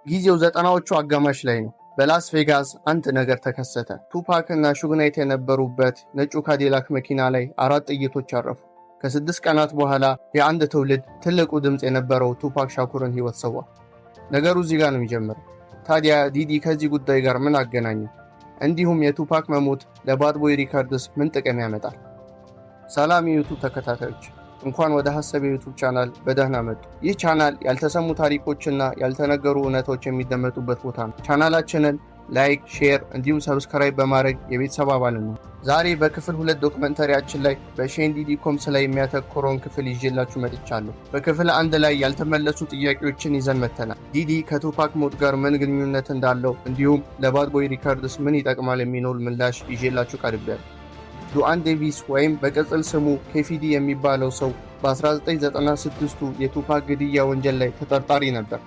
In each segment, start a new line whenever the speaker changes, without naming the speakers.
ጊዜው ዘጠናዎቹ አጋማሽ ላይ ነው። በላስ ቬጋስ አንድ ነገር ተከሰተ። ቱፓክ እና ሹግ ናይት የነበሩበት ነጩ ካዲላክ መኪና ላይ 4 ጥይቶች አረፉ። ከ6 ቀናት በኋላ የአንድ ትውልድ ትልቁ ድምፅ የነበረው ቱፓክ ሻኩርን ሕይወት ሰዋ። ነገሩ እዚህ ጋር ነው የሚጀምረው። ታዲያ ዲዲ ከዚህ ጉዳይ ጋር ምን አገናኘ? እንዲሁም የቱፓክ መሞት ለባድ ቦይ ሪከርድስ ምን ጥቅም ያመጣል? ሰላም የዩቱብ ተከታታዮች፣ እንኳን ወደ ሐሳብ የዩቱብ ቻናል በደህና መጡ። ይህ ቻናል ያልተሰሙ ታሪኮችና ያልተነገሩ እውነቶች የሚደመጡበት ቦታ ነው። ቻናላችንን ላይክ፣ ሼር እንዲሁም ሰብስክራይብ በማድረግ የቤተሰብ አባል ነው። ዛሬ በክፍል 2 ዶክመንተሪያችን ላይ በሼን ዲዲ ኮምስ ላይ የሚያተኩረውን ክፍል ይዤላችሁ መጥቻለሁ። በክፍል 1 ላይ ያልተመለሱ ጥያቄዎችን ይዘን መተናል። ዲዲ ከቱፓክ ሞት ጋር ምን ግንኙነት እንዳለው እንዲሁም ለባድ ቦይ ሪከርድስ ምን ይጠቅማል የሚኖር ምላሽ ይዤላችሁ ቀርቤያለሁ። ዱአን ዴቪስ ወይም በቅጽል ስሙ ኬፊዲ የሚባለው ሰው በ1996ቱ የቱፓክ ግድያ ወንጀል ላይ ተጠርጣሪ ነበር።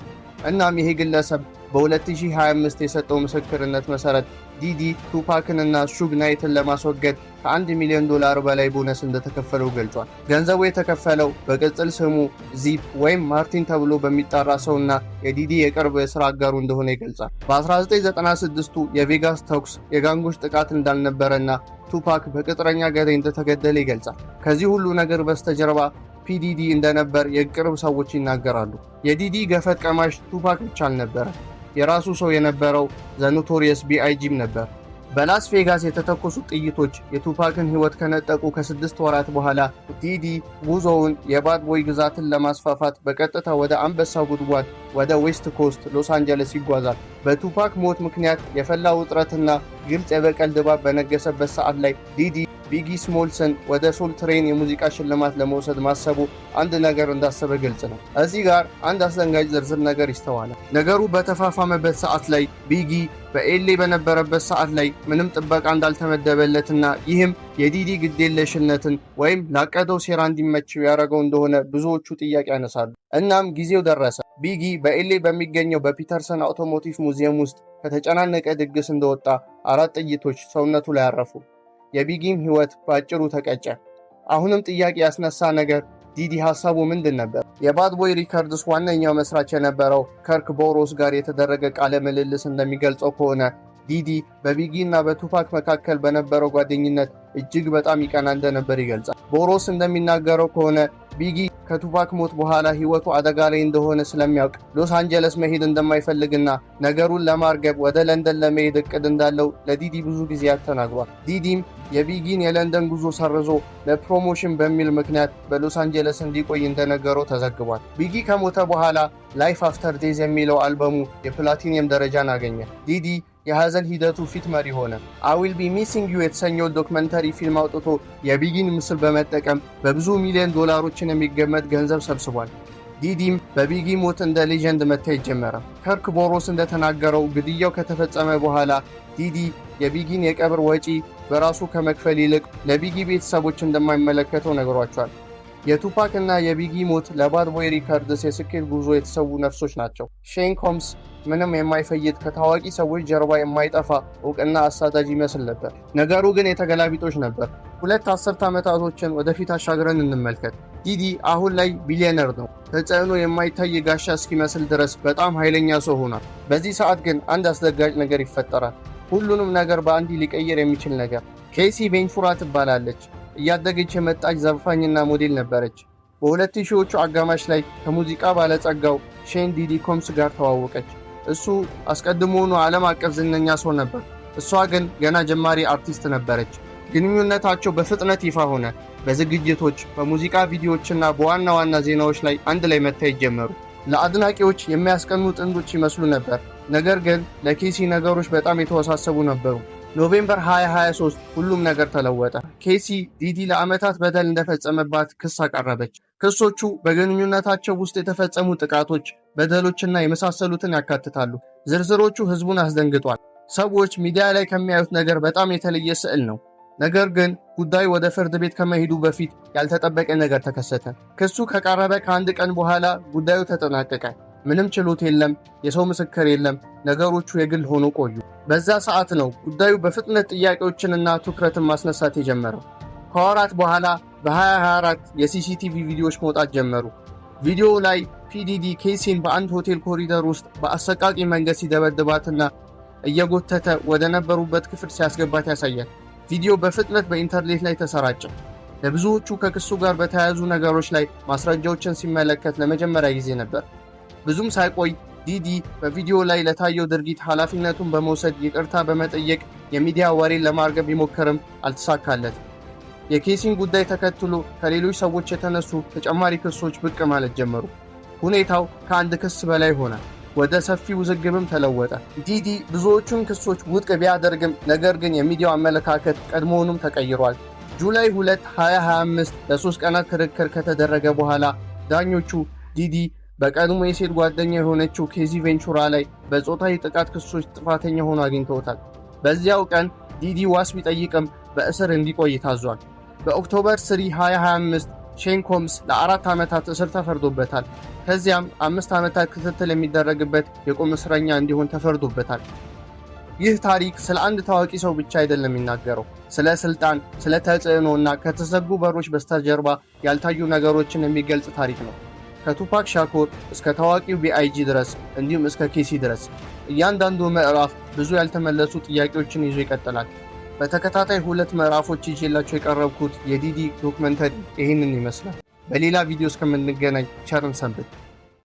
እናም ይሄ ግለሰብ በ2025 የሰጠው ምስክርነት መሰረት ዲዲ ቱፓክንና ሹግ ናይትን ለማስወገድ ከ$1 ሚሊዮን በላይ ቦነስ እንደተከፈለው ገልጿል። ገንዘቡ የተከፈለው በቅጽል ስሙ ዚፕ ወይም ማርቲን ተብሎ በሚጠራ ሰውና የዲዲ የቅርብ የሥራ አጋሩ እንደሆነ ይገልጻል። በ1996ቱ የቬጋስ ተኩስ የጋንጎች ጥቃት እንዳልነበረና ቱፓክ በቅጥረኛ ገዳይ እንደተገደለ ይገልጻል። ከዚህ ሁሉ ነገር በስተጀርባ ፒዲዲ እንደነበር የቅርብ ሰዎች ይናገራሉ። የዲዲ ገፈት ቀማሽ ቱፓክ ብቻ አልነበረ፣ የራሱ ሰው የነበረው ዘ ኖቶሪየስ ቢአይጂም ነበር። በላስ ቬጋስ የተተኮሱ ጥይቶች የቱፓክን ሕይወት ከነጠቁ ከ6 ወራት በኋላ ዲዲ ጉዞውን የባድ ቦይ ግዛትን ለማስፋፋት በቀጥታ ወደ አንበሳው ጉድጓድ ወደ ዌስት ኮስት ሎስ አንጀለስ ይጓዛል። በቱፓክ ሞት ምክንያት የፈላ ውጥረትና ግልጽ የበቀል ድባብ በነገሰበት ሰዓት ላይ ዲዲ ቢጊ ስሞልስን ወደ ሶል ትሬን የሙዚቃ ሽልማት ለመውሰድ ማሰቡ አንድ ነገር እንዳሰበ ግልጽ ነው። እዚህ ጋር አንድ አስደንጋጭ ዝርዝር ነገር ይስተዋላል። ነገሩ በተፋፋመበት ሰዓት ላይ ቢጊ በኤልኤ በነበረበት ሰዓት ላይ ምንም ጥበቃ እንዳልተመደበለትና ይህም የዲዲ ግዴለሽነትን ወይም ላቀደው ሴራ እንዲመችው ያደረገው እንደሆነ ብዙዎቹ ጥያቄ ያነሳሉ። እናም ጊዜው ደረሰ። ቢጊ በኤልኤ በሚገኘው በፒተርሰን አውቶሞቲቭ ሙዚየም ውስጥ ከተጨናነቀ ድግስ እንደወጣ 4 ጥይቶች ሰውነቱ ላይ አረፉ። የቢጊም ሕይወት በአጭሩ ተቀጨ። አሁንም ጥያቄ ያስነሳ ነገር ዲዲ ሐሳቡ ምንድን ነበር? የባድ ቦይ ሪከርድስ ዋነኛው መስራች የነበረው ከርክ ቦሮስ ጋር የተደረገ ቃለ ምልልስ እንደሚገልጸው ከሆነ ዲዲ በቢጊ እና በቱፓክ መካከል በነበረው ጓደኝነት እጅግ በጣም ይቀና እንደነበር ይገልጻል። ቦሮስ እንደሚናገረው ከሆነ ቢጊ ከቱፓክ ሞት በኋላ ሕይወቱ አደጋ ላይ እንደሆነ ስለሚያውቅ ሎስ አንጀለስ መሄድ እንደማይፈልግና ነገሩን ለማርገብ ወደ ለንደን ለመሄድ እቅድ እንዳለው ለዲዲ ብዙ ጊዜያት ተናግሯል። ዲዲም የቢጊን የለንደን ጉዞ ሰርዞ ለፕሮሞሽን በሚል ምክንያት በሎስ አንጀለስ እንዲቆይ እንደነገረው ተዘግቧል። ቢጊ ከሞተ በኋላ ላይፍ አፍተር ዴዝ የሚለው አልበሙ የፕላቲኒየም ደረጃን አገኘ። ዲዲ የሐዘን ሂደቱ ፊት መሪ ሆነ። አይ ዊል ቢ ሚሲንግ ዩ የተሰኘው ዶክመንተሪ ፊልም አውጥቶ የቢጊን ምስል በመጠቀም በብዙ ሚሊዮን ዶላሮችን የሚገመት ገንዘብ ሰብስቧል። ዲዲም በቢጊ ሞት እንደ ሌጀንድ መታየት ጀመረ። ከርክ ቦሮስ እንደተናገረው ግድያው ከተፈጸመ በኋላ ዲዲ የቢጊን የቀብር ወጪ በራሱ ከመክፈል ይልቅ ለቢጊ ቤተሰቦች እንደማይመለከተው ነግሯቸዋል። የቱፓክ እና የቢጊ ሞት ለባድ ቦይ ሪከርድስ የስኬት ጉዞ የተሰዉ ነፍሶች ናቸው። ሼን ኮምስ ምንም የማይፈይድ ከታዋቂ ሰዎች ጀርባ የማይጠፋ እውቅና አሳዳጅ ይመስል ነበር። ነገሩ ግን የተገላቢጦች ነበር። 2 አስርት ዓመታቶችን ወደፊት አሻግረን እንመልከት። ዲዲ አሁን ላይ ቢሊዮነር ነው። ተጽዕኖ የማይታይ ጋሻ እስኪመስል ድረስ በጣም ኃይለኛ ሰው ሆኗል። በዚህ ሰዓት ግን አንድ አስደጋጭ ነገር ይፈጠራል። ሁሉንም ነገር በአንድ ሊቀየር የሚችል ነገር። ኬሲ ቬንቹራ ትባላለች። እያደገች የመጣች ዘፋኝና ሞዴል ነበረች። በ2000ዎቹ አጋማሽ ላይ ከሙዚቃ ባለጸጋው ሼን ዲዲ ኮምስ ጋር ተዋወቀች። እሱ አስቀድሞውኑ ዓለም አቀፍ ዝነኛ ሰው ነበር። እሷ ግን ገና ጀማሪ አርቲስት ነበረች። ግንኙነታቸው በፍጥነት ይፋ ሆነ። በዝግጅቶች፣ በሙዚቃ ቪዲዮዎችና በዋና ዋና ዜናዎች ላይ አንድ ላይ መታየት ጀመሩ። ለአድናቂዎች የሚያስቀኑ ጥንዶች ይመስሉ ነበር። ነገር ግን ለኬሲ ነገሮች በጣም የተወሳሰቡ ነበሩ። ኖቬምበር 2023 ሁሉም ነገር ተለወጠ። ኬሲ ዲዲ ለዓመታት በደል እንደፈጸመባት ክስ አቀረበች። ክሶቹ በግንኙነታቸው ውስጥ የተፈጸሙ ጥቃቶች፣ በደሎችና የመሳሰሉትን ያካትታሉ። ዝርዝሮቹ ህዝቡን አስደንግጧል። ሰዎች ሚዲያ ላይ ከሚያዩት ነገር በጣም የተለየ ስዕል ነው። ነገር ግን ጉዳዩ ወደ ፍርድ ቤት ከመሄዱ በፊት ያልተጠበቀ ነገር ተከሰተ። ክሱ ከቀረበ ከአንድ ቀን በኋላ ጉዳዩ ተጠናቀቀ። ምንም ችሎት የለም፣ የሰው ምስክር የለም። ነገሮቹ የግል ሆኖ ቆዩ። በዛ ሰዓት ነው ጉዳዩ በፍጥነት ጥያቄዎችንና ትኩረትን ማስነሳት የጀመረው። ከወራት በኋላ በ2024 የሲሲቲቪ ቪዲዮዎች መውጣት ጀመሩ። ቪዲዮው ላይ ፒዲዲ ኬሲን በአንድ ሆቴል ኮሪደር ውስጥ በአሰቃቂ መንገድ ሲደበድባትና እየጎተተ ወደ ነበሩበት ክፍል ሲያስገባት ያሳያል። ቪዲዮ በፍጥነት በኢንተርኔት ላይ ተሰራጨ። ለብዙዎቹ ከክሱ ጋር በተያያዙ ነገሮች ላይ ማስረጃዎችን ሲመለከት ለመጀመሪያ ጊዜ ነበር። ብዙም ሳይቆይ ዲዲ በቪዲዮ ላይ ለታየው ድርጊት ኃላፊነቱን በመውሰድ ይቅርታ በመጠየቅ የሚዲያ ወሬን ለማርገብ ቢሞክርም አልተሳካለትም። የኬሲን ጉዳይ ተከትሎ ከሌሎች ሰዎች የተነሱ ተጨማሪ ክሶች ብቅ ማለት ጀመሩ። ሁኔታው ከአንድ ክስ በላይ ሆነ፣ ወደ ሰፊ ውዝግብም ተለወጠ። ዲዲ ብዙዎቹን ክሶች ውድቅ ቢያደርግም ነገር ግን የሚዲያው አመለካከት ቀድሞውንም ተቀይሯል። ጁላይ 2 2025 ለ3 ቀናት ክርክር ከተደረገ በኋላ ዳኞቹ ዲዲ በቀድሞ የሴት ጓደኛ የሆነችው ኬሲ ቬንቹራ ላይ በጾታዊ ጥቃት ክሶች ጥፋተኛ ሆኖ አግኝተውታል። በዚያው ቀን ዲዲ ዋስ ቢጠይቅም በእስር እንዲቆይ ታዟል። በኦክቶበር 3 2025 ሼን ኮምስ ለ4 ዓመታት እስር ተፈርዶበታል። ከዚያም 5 ዓመታት ክትትል የሚደረግበት የቁም እስረኛ እንዲሆን ተፈርዶበታል። ይህ ታሪክ ስለ አንድ ታዋቂ ሰው ብቻ አይደለም የሚናገረው፣ ስለ ስልጣን፣ ስለ ተጽዕኖ እና ከተዘጉ በሮች በስተጀርባ ያልታዩ ነገሮችን የሚገልጽ ታሪክ ነው። ከቱፓክ ሻኩር እስከ ታዋቂው ቢአይጂ ድረስ እንዲሁም እስከ ኬሲ ድረስ እያንዳንዱ ምዕራፍ ብዙ ያልተመለሱ ጥያቄዎችን ይዞ ይቀጥላል። በተከታታይ 2 ምዕራፎች ይዤላቸው የቀረብኩት የዲዲ ዶክመንተሪ ይህንን ይመስላል። በሌላ ቪዲዮ እስከምንገናኝ ቸርን ሰንብት።